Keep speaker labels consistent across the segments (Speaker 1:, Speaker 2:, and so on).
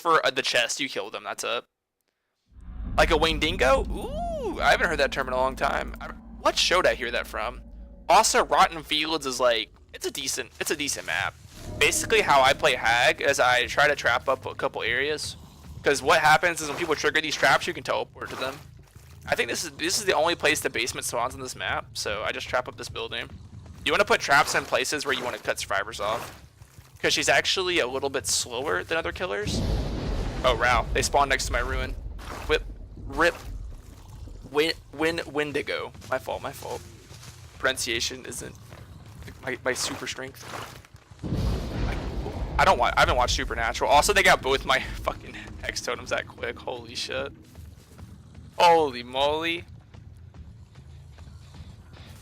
Speaker 1: for the chest, you kill them. That's it. Like a winged dingo? Ooh, I haven't heard that term in a long time. What show did I hear that from? Also, Rotten Fields is like, it's a decent map. Basically, how I play Hag is I try to trap up a couple areas, because what happens is when people trigger these traps, you can teleport to them. I think this is the only place the basement spawns on this map, so I just trap up this building. You want to put traps in places where you want to cut survivors off, because she's actually a little bit slower than other killers. Oh wow, they spawn next to my ruin. Rip. Windigo. My fault. Pronunciation isn't my super strength. I haven't watched Supernatural. Also, they got both my fucking hex totems that quick. Holy shit. Holy moly.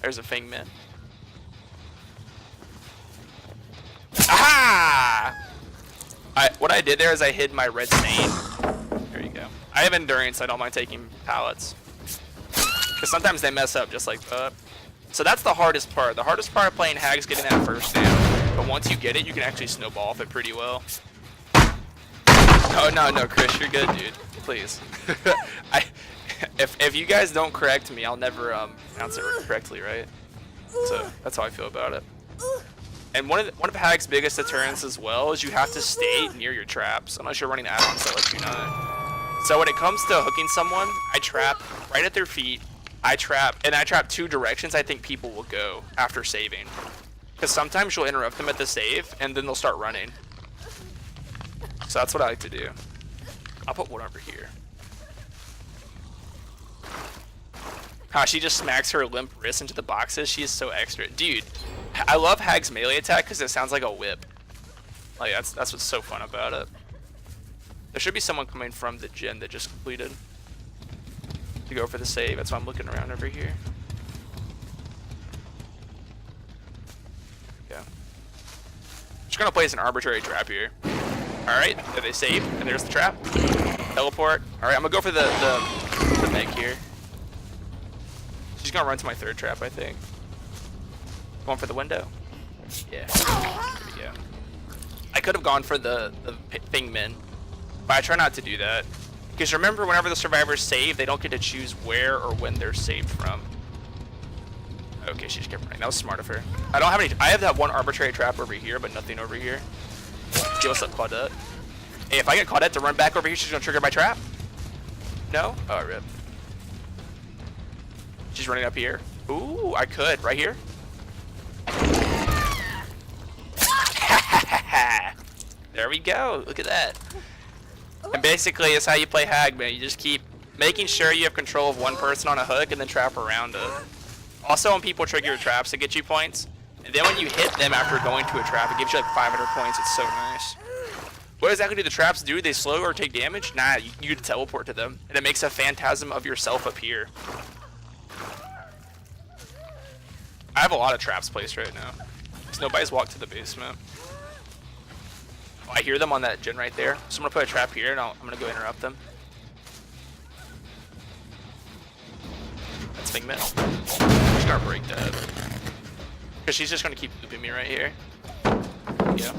Speaker 1: There's a Fingman. Aha! What I did there is I hid my red stain. There you go. I have endurance, so I don't mind taking pallets. Because sometimes they mess up just like that. So that's the hardest part. The hardest part of playing Hag is getting that first down. But once you get it, you can actually snowball off it pretty well. Oh no, Chris, you're good, dude. Please. If you guys don't correct me, I'll never pronounce it correctly, right? So that's how I feel about it. And one of Hag's biggest deterrents as well is you have to stay near your traps, unless you're running add-ons that let you know. So when it comes to hooking someone, I trap right at their feet. I trap 2 directions I think people will go after saving. Because sometimes you'll interrupt them at the save, and then they'll start running. So that's what I like to do. I'll put one over here. She just smacks her limp wrist into the boxes. She is so extra. Dude, I love Hag's melee attack because it sounds like a whip. Like, that's what's so fun about it. There should be someone coming from the gen that just completed to go for the save. That's why I'm looking around over here. Yeah. Just gonna place an arbitrary trap here. Alright, did they save? And there's the trap. Teleport. Alright, I'm gonna go for the meg here. She's gonna run to my 3rd trap, I think. Going for the window. Yeah. There we go. I could have gone for the Fingman, but I try not to do that. Because remember, whenever the survivors save, they don't get to choose where or when they're saved from. Okay, she just kept running. That was smart of her. I don't have any. I have that one arbitrary trap over here, but nothing over here. Yo, what's up, Claudette? Hey, if I get Claudette to run back over here, she's gonna trigger my trap. No? Oh, rip. She's running up here. Ooh, I could. Right here. There we go. Look at that. And basically, it's how you play Hag, man. You just keep making sure you have control of one person on a hook and then trap around it. Also, when people trigger your traps, it gets you points. And then when you hit them after going to a trap, it gives you like 500 points. It's so nice. What exactly do the traps do? They slow or take damage? Nah, you teleport to them. And it makes a phantasm of yourself appear. I have a lot of traps placed right now. Because nobody's walked to the basement. Oh, I hear them on that gen right there. So I'm going to put a trap here and I'm going to go interrupt them. That's Fingman. She's going to break that. Because she's just going to keep looping me right here. Yeah.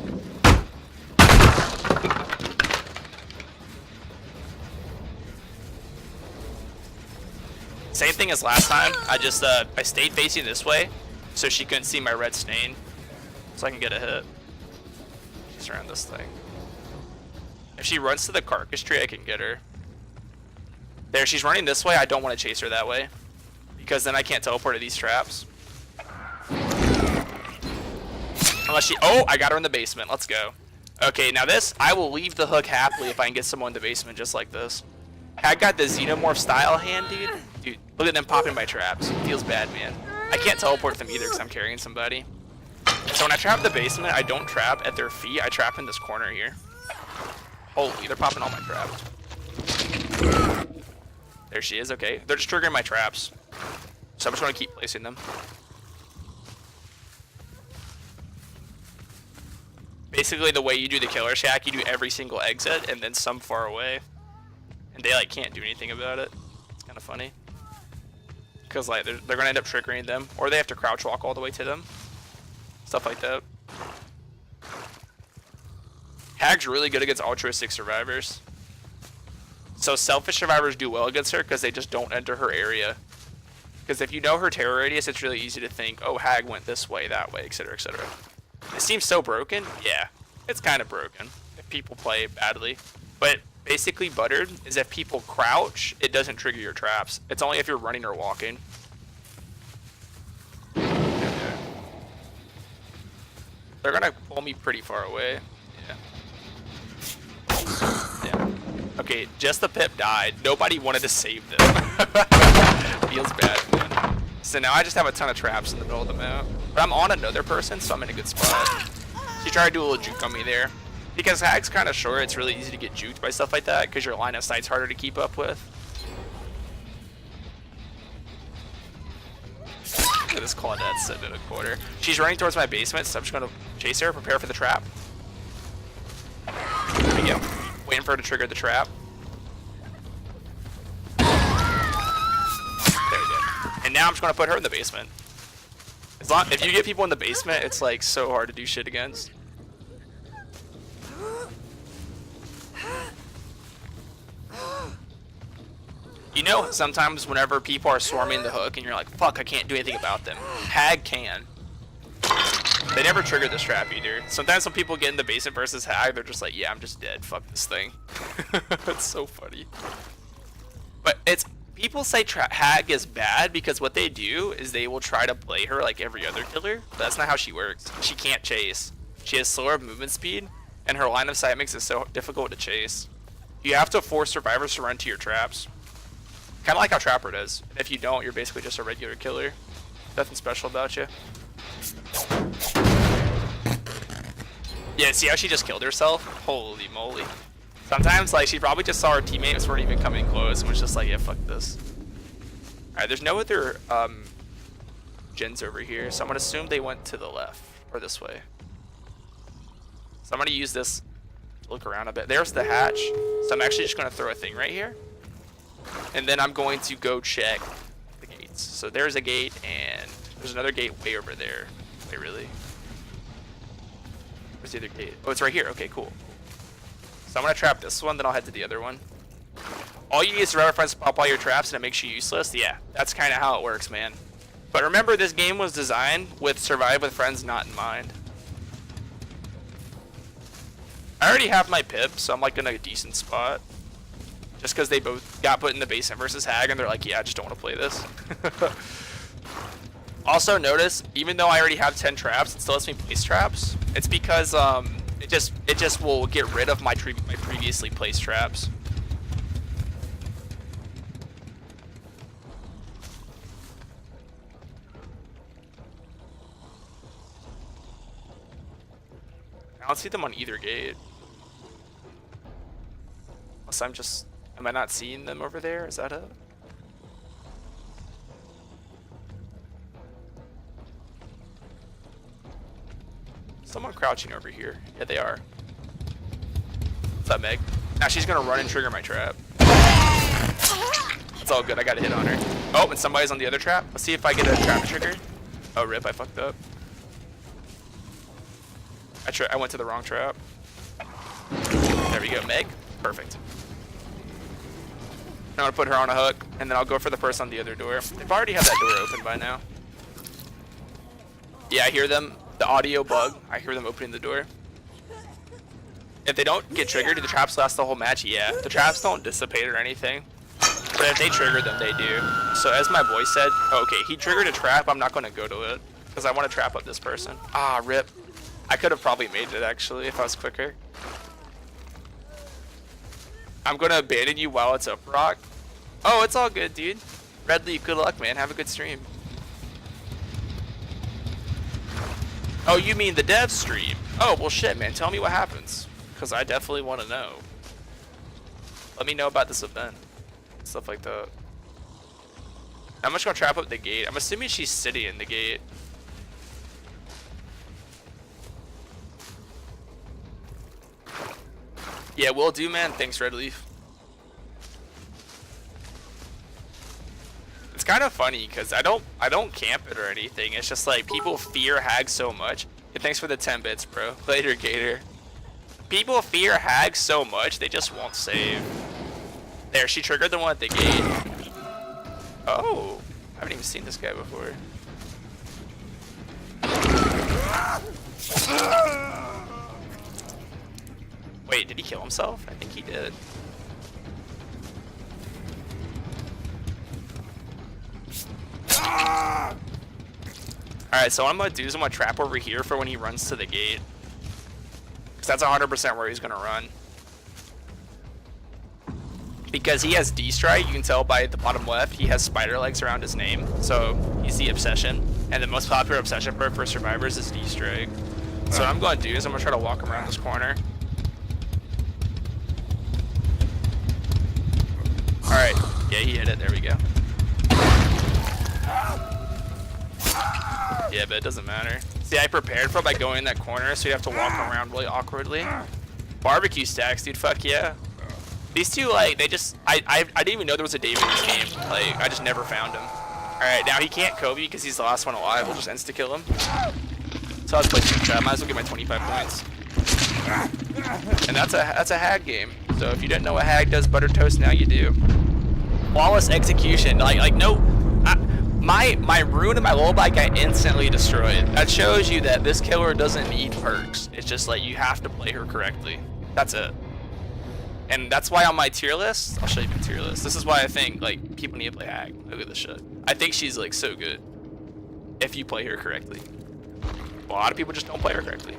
Speaker 1: Same thing as last time. I just I stayed facing this way so she couldn't see my red stain, so I can get a hit. She's around this thing. If she runs to the carcass tree, I can get her. There, she's running this way. I don't want to chase her that way because then I can't teleport to these traps. Unless she, oh, I got her in the basement. Let's go. Okay, now this, I will leave the hook happily if I can get someone in the basement just like this. I got the xenomorph style hand, dude. Dude, look at them popping my traps. Feels bad, man. I can't teleport them either because I'm carrying somebody. So when I trap the basement, I don't trap at their feet. I trap in this corner here. Holy, they're popping all my traps. There she is, okay. They're just triggering my traps. So I'm just going to keep placing them. Basically, the way you do the killer shack, you do every single exit and then some far away. And they like can't do anything about it. It's kind of funny. Because like they're going to end up triggering them. Or they have to crouch walk all the way to them. Stuff like that. Hag's really good against altruistic survivors. So selfish survivors do well against her because they just don't enter her area. Because if you know her terror radius, it's really easy to think, oh, Hag went this way, that way, etc., etc. It seems so broken. Yeah, it's kind of broken if people play badly. But basically, buttered is if people crouch, it doesn't trigger your traps. It's only if you're running or walking. Okay. They're gonna pull me pretty far away. Yeah. Okay, just the pip died. Nobody wanted to save them. Feels bad, man. So now I just have a ton of traps in the middle of the map. But I'm on another person, so I'm in a good spot. She tried to do a little juke on me there. Because Hag's kind of short, it's really easy to get juked by stuff like that, because your line of sight's harder to keep up with. Look at this Claudette sitting in a corner. She's running towards my basement, so I'm just going to chase her, prepare for the trap. There we go. Waiting for her to trigger the trap. There we go. And now I'm just going to put her in the basement. If you get people in the basement, it's like so hard to do shit against. You know, sometimes whenever people are swarming the hook and you're like, fuck, I can't do anything about them. Hag can. They never trigger this trap either. Sometimes when people get in the basement versus Hag, they're just like, yeah, I'm just dead. Fuck this thing. It's so funny. But it's... People say Hag is bad because what they do is they will try to play her like every other killer. But that's not how she works. She can't chase. She has slower movement speed, and her line of sight makes it so difficult to chase. You have to force survivors to run to your traps. Kind of like how Trapper does. And if you don't, you're basically just a regular killer. Nothing special about you. Yeah, see how she just killed herself? Holy moly. Sometimes, like, she probably just saw her teammates weren't even coming close and was just like, yeah, fuck this. Alright, there's no other gens over here, so I'm going to assume they went to the left, or this way. So I'm going to use this to look around a bit. There's the hatch, so I'm actually just going to throw a thing right here. And then I'm going to go check the gates. So there's a gate, and there's another gate way over there. Wait, really? Where's the other gate? Oh, it's right here. Okay, cool. So I'm going to trap this one, then I'll head to the other one. All you need is survivor friends to pop all your traps, and it makes you useless. Yeah, that's kind of how it works, man. But remember, this game was designed with survive with friends not in mind. I already have my pip, so I'm like in a decent spot. Just because they both got put in the basement versus Hag, and they're like, yeah, I just don't want to play this. Also notice, even though I already have 10 traps, it still lets me place traps. It's because it just will get rid of my previously placed traps. I don't see them on either gate. Unless am I not seeing them over there? Is that it? Someone crouching over here. Yeah, they are. What's up, Meg? Now she's gonna run and trigger my trap. It's all good. I got a hit on her. Oh, and somebody's on the other trap. Let's see if I get a trap trigger. Oh, rip. I fucked up. I went to the wrong trap. There we go, Meg. Perfect. I'm gonna put her on a hook, and then I'll go for the person on the other door. They've already had that door open by now. Yeah, I hear them. The audio bug. I hear them opening the door. If they don't get triggered, do the traps last the whole match? Yeah. The traps don't dissipate or anything. But if they trigger them, they do. So as my boy said, oh, okay, he triggered a trap. I'm not going to go to it because I want to trap up this person. Ah, rip. I could have probably made it, actually, if I was quicker. I'm going to abandon you while it's up rock. Oh, it's all good, dude. Redleaf, good luck, man. Have a good stream. Oh, you mean the dev stream? Oh, well, shit, man. Tell me what happens. Because I definitely want to know. Let me know about this event. Stuff like that. I'm just going to trap up the gate. I'm assuming she's sitting in the gate. Yeah, will do, man. Thanks, Redleaf. It's kind of funny because I don't camp it or anything. It's just like people fear Hag so much. Yeah, thanks for the 10 bits, bro. Later, Gator. People fear hags so much, they just won't save. There, she triggered the one at the gate. Oh, I haven't even seen this guy before. Wait, did he kill himself? I think he did. Alright, so what I'm gonna do is I'm gonna trap over here for when he runs to the gate. Because that's 100% where he's gonna run. Because he has D-Strike, you can tell by the bottom left, he has spider legs around his name. So he's the obsession. And the most popular obsession perk for survivors is D-Strike. So what I'm gonna do is I'm gonna try to walk him around this corner. Alright, yeah, he hit it, there we go. Yeah, but it doesn't matter. See, I prepared for it by going in that corner, so you have to walk around really awkwardly. Barbecue stacks, dude, fuck yeah. These two, like, they just, I didn't even know there was a David in this game. Like, I just never found him. Alright, now he can't Kobe because he's the last one alive. We'll just insta-kill him. So I was placing a trap. Might as well get my 25 points. And that's a hag game. So if you didn't know what hag does butter toast, now you do. Flawless execution. Like no, my rune and my lullaby got instantly destroyed. That shows you that this killer doesn't need perks. It's just like you have to play her correctly. That's it. And that's why on my tier list, I'll show you my tier list. This is why I think like people need to play hag. Look at this shit. I think she's like so good if you play her correctly. A lot of people just don't play her correctly.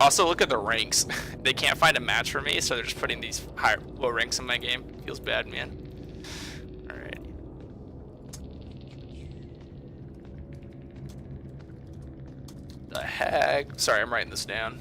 Speaker 1: Also, look at the ranks. They can't find a match for me, so they're just putting these low ranks in my game. Feels bad, man. Alright. The hag. Sorry, I'm writing this down.